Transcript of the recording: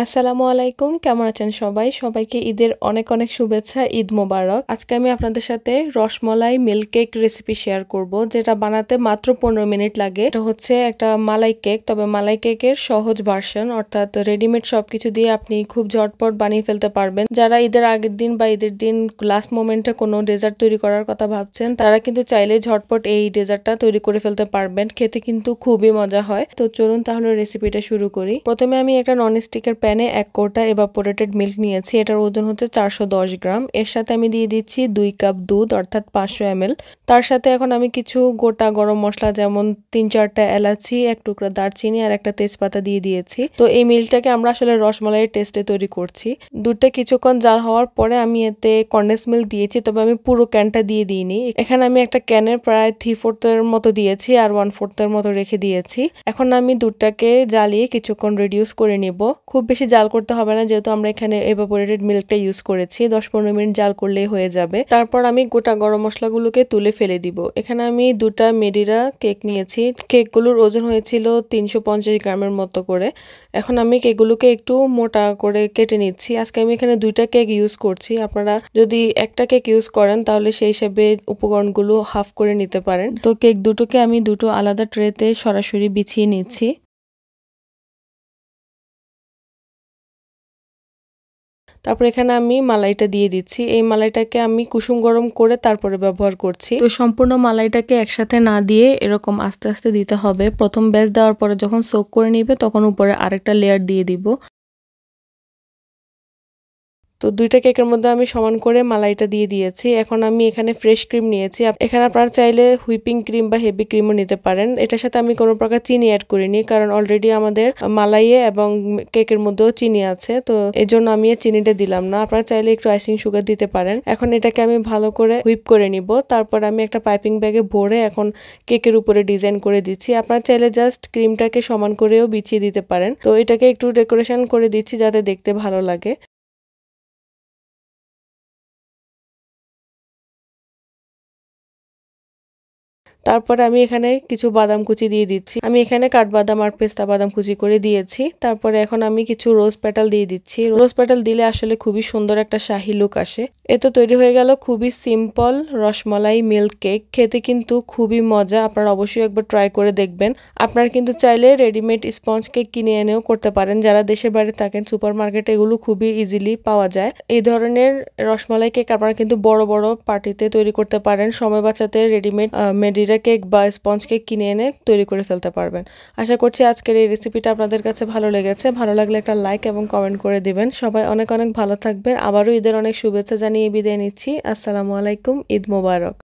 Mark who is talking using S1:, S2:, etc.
S1: আসসালামু আলাইকুম, কেমন আছেন সবাই? সবাইকে ঈদের অনেক অনেক শুভেচ্ছা। ঈদ মোবারক। আজকে আমি আপনাদের সাথে rasmalai milk cake recipe share করব, যেটা বানাতে মাত্র 15 মিনিট লাগে। এটা হচ্ছে একটা মালাই কেক, তবে মালাই কেকের সহজ ভার্সন, অর্থাৎ রেডিমেড সবকিছু দিয়ে আপনি খুব ঝটপট বানিয়ে ফেলতে পারবেন। যারা ঈদের আগের দিন বা ঈদের দিন লাস্ট মোমেন্টে কোনো ডেজার্ট তৈরি করার কথা ভাবছেন, তারা কিন্তু চাইলে ঝটপট এই ডেজার্টটা তৈরি করে ফেলতে পারবেন। খেতে কিন্তু খুবই মজা হয়। তো চলুন তাহলে রেসিপিটা শুরু করি। প্রথমে আমি একটা ননস্টিকের প্যানে 1 কোটা এভাপোরেটেড মিল্ক নিয়েছি। এটার ওজন হচ্ছে 410 গ্রাম। এর সাথে আমি দিয়ে দিচ্ছি 2 কাপ দুধ, অর্থাৎ 500 ml। তার সাথে এখন আমি কিছু গোটা গরম মশলা, যেমন 3-4টা এলাচি, 1 টুকরা দারচিনি আর একটা তেজপাতা দিয়ে দিয়েছি। তো এই মিল্কটাকে আমরা আসলে রসমালাইয়ের টেস্টে তৈরি করছি। দুধটা কিছুক্ষণ জাল হওয়ার পরে আমি এতে কনডেন্স মিল্ক দিয়েছি, তবে আমি পুরো ক্যানটা দিয়ে দিইনি। এখানে আমি একটা ক্যানের প্রায় 3/4 মতো দিয়েছি আর 1/4 মতো রেখে দিয়েছি। এখন আমি দুধটাকে জ্বালিয়ে কিছুক্ষণ রিডিউস করে নিব। খুব বেশি জাল করতে হবে না, যেহেতু আমরা এখানে এভাপোরেটেড মিল্কটা ইউজ করেছি। 10-15 মিনিট জাল করলেই হয়ে যাবে। তারপর আমি গোটা গরম মশলাগুলোকে তুলে ফেলে দিব। এখানে আমি 2টা মেডিরা কেক নিয়েছি। কেকগুলোর ওজন হয়েছিল 350 গ্রামের মতো করে। এখন আমি কেকগুলোকে একটু মোটা করে কেটে নিচ্ছি। আজকে আমি এখানে 2টা কেক ইউজ করছি। আপনারা যদি একটা কেক ইউজ করেন তাহলে সেই হিসেবে উপকরণগুলো হাফ করে নিতে পারেন। তো কেক দুটোকে আমি দুটো আলাদা ট্রেতে সরাসরি বিছিয়ে নিচ্ছি। তারপর এখানে আমি মালাইটা দিয়ে দিচ্ছি। এই মালাইটাকে আমি কুসুম গরম করে তারপরে ব্যবহার করছি। তো সম্পূর্ণ মালাইটাকে একসাথে না দিয়ে এরকম আস্তে আস্তে দিতে হবে। প্রথম ব্যাচ দেওয়ার পরে যখন সোক করে নিবে তখন উপরে আরেকটা লেয়ার দিয়ে দিব। তো 2টা কেকের মধ্যে আমি সমান করে মালাইটা দিয়ে দিয়েছি। এখন আমি এখানে ফ্রেশ ক্রিম নিয়েছি। এখানে আপনারা চাইলে হুইপিং ক্রিম বা হেভি ক্রিমও নিতে পারেন। এটার সাথে আমি কোনো প্রকার চিনি অ্যাড করিনি, কারণ অলরেডি আমাদের মালাইয়ে এবং কেকের মধ্যেও চিনি আছে। তো এই জন্য আমি চিনিটা দিলাম না। আপনারা চাইলে একটু আইসিং সুগার দিতে পারেন। এখন এটাকে আমি ভালো করে হুইপ করে নিব। তারপর আমি একটা পাইপিং ব্যাগে ভরে এখন কেকের উপরে ডিজাইন করে দিচ্ছি। আপনারা চাইলে জাস্ট ক্রিমটাকে সমান করেও বিছিয়ে দিতে পারেন। তো এটাকে একটু ডেকোরেশন করে দিচ্ছি যাতে দেখতে ভালো লাগে। তারপরে আমি এখানে কিছু বাদাম কুচি দিয়ে দিচ্ছি। আমি এখানে কাঠবাদাম আর পেস্তা বাদাম কুচি করে দিয়েছি। তারপরে এখন আমি কিছু রোজ পেটাল দিয়ে দিচ্ছি। রোজ পেটাল দিলে আসলে খুবই সুন্দর একটা শাহী লুক আসে। এ তো তৈরি হয়ে গেল খুবই সিম্পল রসমালাই মিল্ক কেক। খেতে কিন্তু খুবই মজা। আপনারা অবশ্যই একবার ট্রাই করে দেখবেন। আপনারা কিন্তু চাইলে রেডিমেড স্পঞ্জ কেক কিনে এনেও করতে পারেন। যারা দেশের বাইরে থাকেন, সুপার মার্কেটে এগুলো খুবই ইজিলি পাওয়া যায়। এই ধরনের রসমালাই কেক আপনারা কিন্তু বড় বড় পার্টিতে তৈরি করতে পারেন। সময় বাঁচাতে রেডিমেড মেডিরা কেক বা স্পঞ্জ কেক কিনে এনে তৈরি করে ফেলতে পারবেন। আশা করছি আজকের এই রেসিপিটা আপনাদের কাছে ভালো লেগেছে। ভালো লাগলে একটা লাইক এবং কমেন্ট করে দিবেন। সবাই অনেক অনেক ভালো থাকবেন। আবারও ঈদের অনেক শুভেচ্ছা জানিয়ে বিদায় নিচ্ছি। আসসালামু আলাইকুম। ঈদ মোবারক।